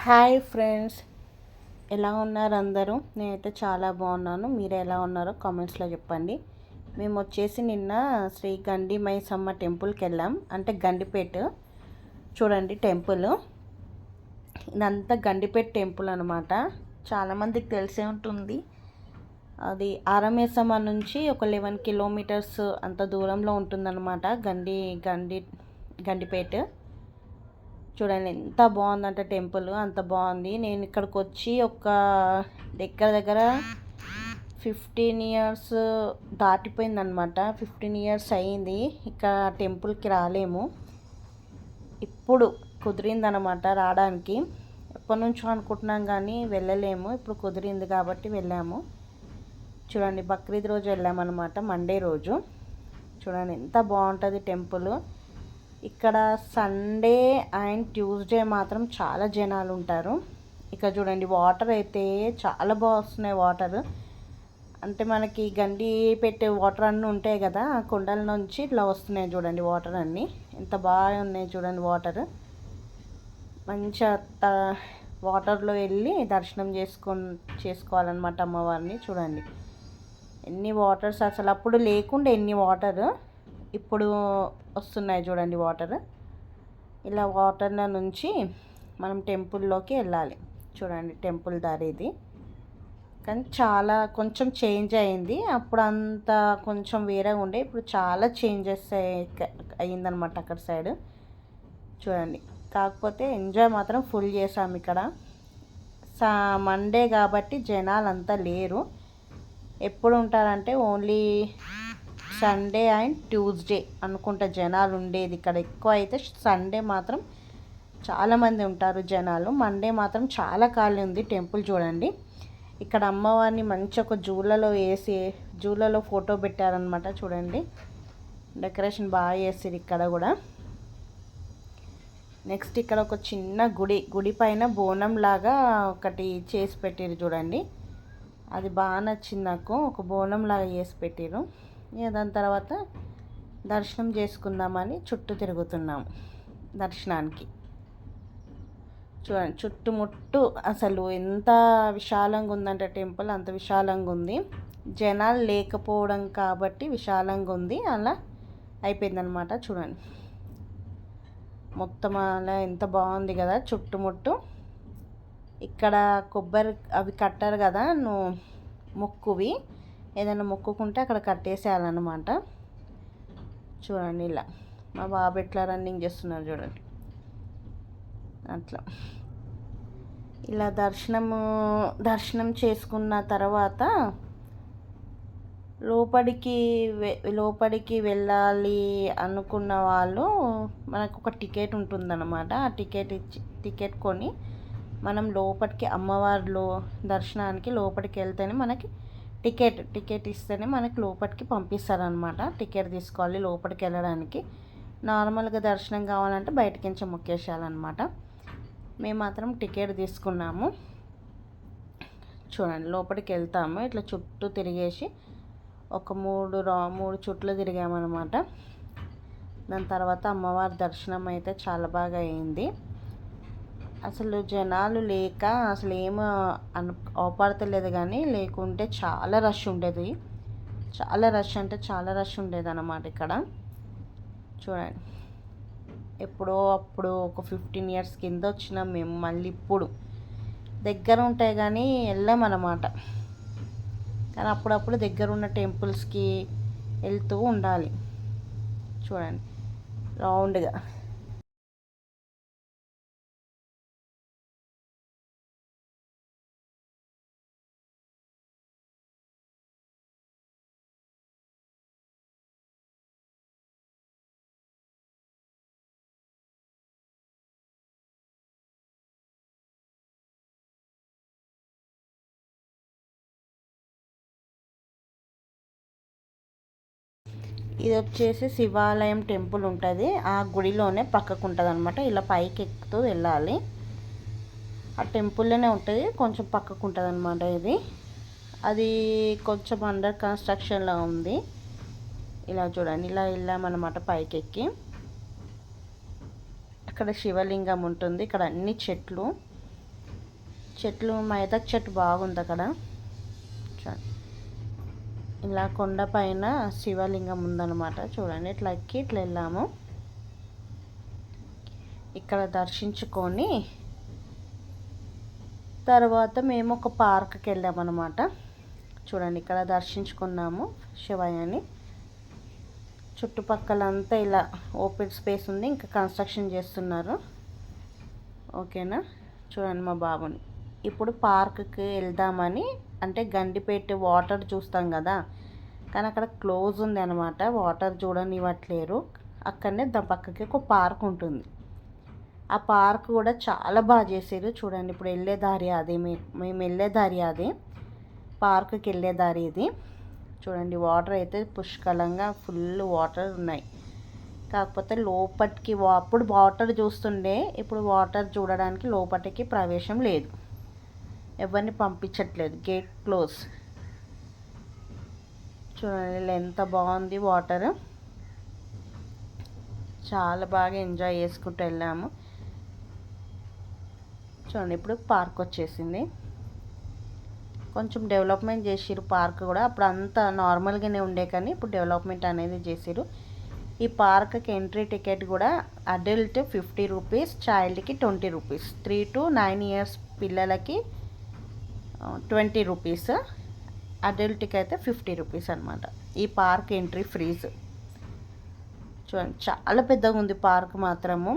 Hi friends, ఎలా ఉన్నారు అందరూ? నేనైతే చాలా బాగున్నాను. మీరు ఎలా ఉన్నారో కామెంట్స్లో చెప్పండి. మేము వచ్చేసి నిన్న శ్రీ గండి మైసమ్మ టెంపుల్కి వెళ్ళాం. అంటే గండిపేట చూడండి టెంపుల్. ఇదంతా గండిపేట టెంపుల్ అనమాట. చాలామందికి తెలిసే ఉంటుంది. అది ఆరమేసమ్మ నుంచి ఒక 11 కిలోమీటర్స్ అంత దూరంలో ఉంటుందన్నమాట. గండిపేట చూడండి ఎంత బాగుందంటే టెంపుల్ అంత బాగుంది. నేను ఇక్కడికి వచ్చి ఒక దగ్గర 15 ఇయర్స్ దాటిపోయిందనమాట. 15 ఇయర్స్ అయ్యింది ఇక్కడ టెంపుల్కి రాలేము. ఇప్పుడు కుదిరిందనమాట రావడానికి. ఎప్పటి నుంచో అనుకుంటున్నాం కానీ వెళ్ళలేము. ఇప్పుడు కుదిరింది కాబట్టి వెళ్ళాము. చూడండి బక్రీద్ రోజు వెళ్ళామన్నమాట, మండే రోజు. చూడండి ఎంత బాగుంటుంది టెంపుల్. ఇక్కడ సండే అండ్ ట్యూస్డే మాత్రం చాలా జనాలు ఉంటారు. ఇక్కడ చూడండి వాటర్ అయితే చాలా బాగా వస్తున్నాయి. వాటర్ అంటే మనకి గండి పెట్టే వాటర్ అన్నీ ఉంటాయి కదా, కొండల నుంచి ఇట్లా వస్తున్నాయి. చూడండి వాటర్ అన్నీ ఎంత బాగా ఉన్నాయి. చూడండి వాటర్ మంచిగా వాటర్లో వెళ్ళి దర్శనం చేసుకోవాలన్నమాట అమ్మవారిని. చూడండి ఎన్ని వాటర్స్, అసలు అప్పుడు లేకుండా ఎన్ని వాటర్ ఇప్పుడు వస్తున్నాయి. చూడండి వాటర్. ఇలా వాటర్ల నుంచి మనం టెంపుల్లోకి వెళ్ళాలి. చూడండి టెంపుల్ దారి ఇది. కానీ చాలా కొంచెం చేంజ్ అయింది. అప్పుడు అంతా కొంచెం వేరే ఉండే, ఇప్పుడు చాలా చేంజెస్ అయ్యిందనమాట అక్కడ సైడ్. చూడండి కాకపోతే ఎంజాయ్ మాత్రం ఫుల్ చేసాము ఇక్కడ. మండే కాబట్టి జనాలు అంతా లేరు. ఎప్పుడు ఉంటారంటే ఓన్లీ సండే అండ్ ట్యూస్డే అనుకుంటా జనాలు ఉండేది ఇక్కడ. ఎక్కువ అయితే సండే మాత్రం చాలామంది ఉంటారు జనాలు. మండే మాత్రం చాలా ఖాళీ ఉంది టెంపుల్. చూడండి ఇక్కడ అమ్మవారిని మంచి ఒక జూలలో ఫోటో పెట్టారనమాట. చూడండి డెకరేషన్ బాగా చేస్తారు ఇక్కడ కూడా. నెక్స్ట్ ఇక్కడ ఒక చిన్న గుడి పైన బోనం లాగా ఒకటి చేసి పెట్టారు. చూడండి అది బాగా నచ్చింది నాకు. ఒక బోనం లాగా చేసి పెట్టారు. దాని తర్వాత దర్శనం చేసుకుందామని చుట్టూ తిరుగుతున్నాము దర్శనానికి. చూడండి చుట్టుముట్టు అసలు ఎంత విశాలంగా ఉందంటే టెంపుల్ అంత విశాలంగా ఉంది. జనాలు లేకపోవడం కాబట్టి విశాలంగా ఉంది, అలా అయిపోయిందనమాట. చూడండి మొత్తం అలా ఎంత బాగుంది కదా చుట్టుముట్టు. ఇక్కడ కొబ్బరి అవి కట్టారు కదా, మొక్కువి ఏదైనా మొక్కుకుంటే అక్కడ కట్టేసేయాలన్నమాట. చూడండి ఇలా మా బాబు ఎట్లా రన్నింగ్ చేస్తున్నారు చూడండి. అట్లా ఇలా దర్శనం చేసుకున్న తర్వాత లోపలికి వెళ్ళాలి అనుకున్న వాళ్ళు మనకు ఒక టికెట్ ఉంటుందన్నమాట. ఆ టికెట్ కొని మనం లోపలికి అమ్మవారిలో దర్శనానికి లోపలికి వెళ్తేనే మనకి టికెట్ ఇస్తేనే మనకి లోపలికి పంపిస్తారనమాట. టికెట్ తీసుకోవాలి లోపలికి వెళ్ళడానికి. నార్మల్గా దర్శనం కావాలంటే బయటకించి మొక్కేసేయాలన్నమాట. మేము మాత్రం టికెట్ తీసుకున్నాము. చూడండి లోపలికి వెళ్తాము. ఇట్లా చుట్టూ తిరిగేసి ఒక మూడు చుట్లు తిరిగామన్నమాట. దాని తర్వాత అమ్మవారి దర్శనం అయితే చాలా బాగా అయింది. అసలు జనాలు లేక అసలు ఏమో అవపడతలేదు, కానీ లేకుంటే చాలా రష్ ఉండేది. చాలా రష్ అంటే చాలా రష్ ఉండేది అన్నమాట ఇక్కడ. చూడండి ఎప్పుడో అప్పుడు ఒక 15 ఇయర్స్ కింద వచ్చినాం మేము. మళ్ళీ ఇప్పుడు దగ్గర ఉంటాయి కానీ వెళ్ళామన్నమాట. కానీ అప్పుడప్పుడు దగ్గర ఉన్న టెంపుల్స్కి వెళ్తూ ఉండాలి. చూడండి రౌండ్గా. ఇది వచ్చేసి శివాలయం టెంపుల్ ఉంటుంది. ఆ గుడిలోనే పక్కకు ఉంటుంది అనమాట. ఇలా పైకి ఎక్కుతూ వెళ్ళాలి. ఆ టెంపుల్లోనే ఉంటుంది, కొంచెం పక్కకు ఉంటుంది అనమాట. అది కొంచెం అండర్ కన్స్ట్రక్షన్లో ఉంది. ఇలా చూడండి ఇలా వెళ్ళామన్నమాట పైకి ఎక్కి. అక్కడ శివలింగం ఉంటుంది. ఇక్కడ అన్ని చెట్లు చెట్లు మైదాకు చెట్టు బాగుంది అక్కడ. ఇలా కొండ పైన శివలింగం ఉందన్నమాట. చూడండి ఇట్లా ఎక్కి ఇట్లా వెళ్ళాము. ఇక్కడ దర్శించుకొని తర్వాత మేము ఒక పార్క్కి వెళ్ళామన్నమాట. చూడండి ఇక్కడ దర్శించుకున్నాము శివయ్యని. చుట్టుపక్కలంతా ఇలా ఓపెన్ స్పేస్ ఉంది, ఇంకా కన్స్ట్రక్షన్ చేస్తున్నారు. ఓకేనా, చూడండి మా బాబుని. ఇప్పుడు పార్క్కి వెళ్దామని, అంటే గండిపేట వాటర్ చూస్తాం కదా, కానీ అక్కడ క్లోజ్ ఉంది అనమాట, వాటర్ చూడనివ్వట్లేరు. అక్కడనే దాని పక్కకి ఒక పార్క్ ఉంటుంది. ఆ పార్క్ కూడా చాలా బాగా చేసారు. చూడండి ఇప్పుడు వెళ్ళే దారి అది, మేము వెళ్ళే దారి అది, పార్క్కి వెళ్ళే దారి ఇది. చూడండి వాటర్ అయితే పుష్కలంగా ఫుల్ వాటర్ ఉన్నాయి. కాకపోతే లోపటికి అప్పుడు వాటర్ చూస్తుండే, ఇప్పుడు వాటర్ చూడడానికి లోపలికి ప్రవేశం లేదు, ఎవరిని పంపించట్లేదు, గేట్ క్లోజ్. చూడండి ఎంత బాగుంది వాటర్, చాలా బాగా ఎంజాయ్ చేసుకుంటూ వెళ్ళాము. చూడండి ఇప్పుడు పార్క్ వచ్చేసింది. కొంచెం డెవలప్మెంట్ చేసిరు పార్క్ కూడా, అప్పుడు అంతా నార్మల్గానే ఉండే కానీ ఇప్పుడు డెవలప్మెంట్ అనేది చేసిరు. ఈ పార్క్కి ఎంట్రీ టికెట్ కూడా adult 50 rupees, చైల్డ్కి 20 rupees, 3 to 9 years పిల్లలకి 20 రూపీస్, అడల్ట్కి అయితే 50 రూపీస్ అనమాట. ఈ పార్క్ ఎంట్రీ ఫ్రీజ్. చూడండి చాలా పెద్దగా ఉంది పార్క్ మాత్రము.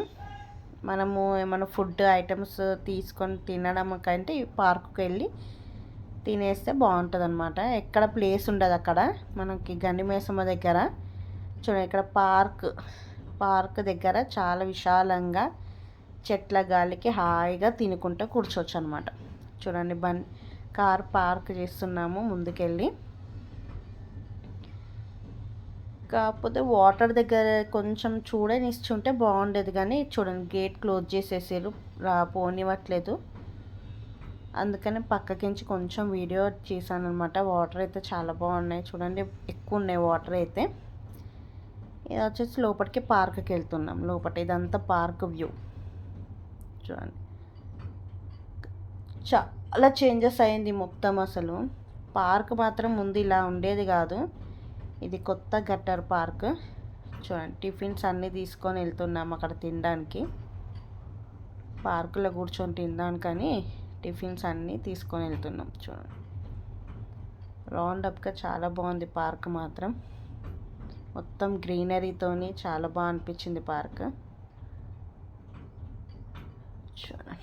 మనము ఏమైనా ఫుడ్ ఐటమ్స్ తీసుకొని తినడం కంటే ఈ పార్క్కి వెళ్ళి తినేస్తే బాగుంటుంది అనమాట. ఎక్కడ ప్లేస్ ఉండదు అక్కడ మనకి, గండిమేసమ్మ దగ్గర. చూడండి ఇక్కడ పార్క్ దగ్గర చాలా విశాలంగా చెట్ల గాలికి హాయిగా తినుకుంటూ కూర్చోవచ్చు అనమాట. చూడండి కార్ పార్క్ చేస్తున్నాము ముందుకెళ్ళి. కాకపోతే వాటర్ దగ్గర కొంచెం చూడనిస్తుంటే బాగుండేది, కానీ చూడండి గేట్ క్లోజ్ చేసేసారు, పోనివ్వట్లేదు. అందుకని పక్కకించి కొంచెం వీడియో చేశాను అనమాట. వాటర్ అయితే చాలా బాగున్నాయి, చూడండి ఎక్కువ ఉన్నాయి వాటర్ అయితే. ఇది వచ్చేసి లోపలికి పార్క్కి వెళ్తున్నాం. లోపల ఇదంతా పార్క్ వ్యూ. చూడండి చాలా చేంజెస్ అయింది మొత్తం. అసలు పార్క్ మాత్రం ముందు ఇలా ఉండేది కాదు, ఇది కొత్త గట్టర్ పార్క్. చూడండి టిఫిన్స్ అన్నీ తీసుకొని వెళ్తున్నాం అక్కడ తినడానికి. పార్కులో కూర్చొని తినడానికని టిఫిన్స్ అన్నీ తీసుకొని వెళ్తున్నాం. చూడండి రౌండప్గా చాలా బాగుంది పార్క్ మాత్రం. మొత్తం గ్రీనరీతోని చాలా బాగా అనిపించింది పార్క్. చూడండి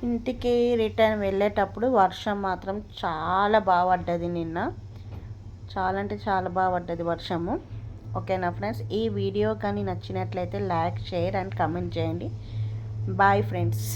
ఇంటికి రిటర్న్ వెళ్ళేటప్పుడు వర్షం మాత్రం చాలా బాగా పడ్డది నిన్న. చాలా అంటే చాలా బాగా పడ్డది వర్షము. ఓకేనా ఫ్రెండ్స్, ఈ వీడియో కానీ నచ్చినట్లయితే లైక్, షేర్ అండ్ కమెంట్ చేయండి. Bye friends.